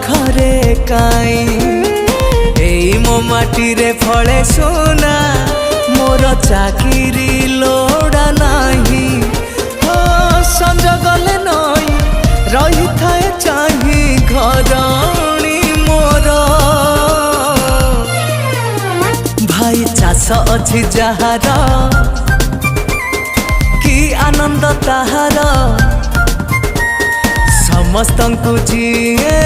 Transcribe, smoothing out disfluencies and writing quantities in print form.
पाखरे काई एई मो माटी रे फले सोना मोर चाकिरी लोड़ा नाही हो संज गले नई रही थाए चाही घरणी मोर भाई चाष अछि जहार कि आनंद ताहार समस्तंकु जीए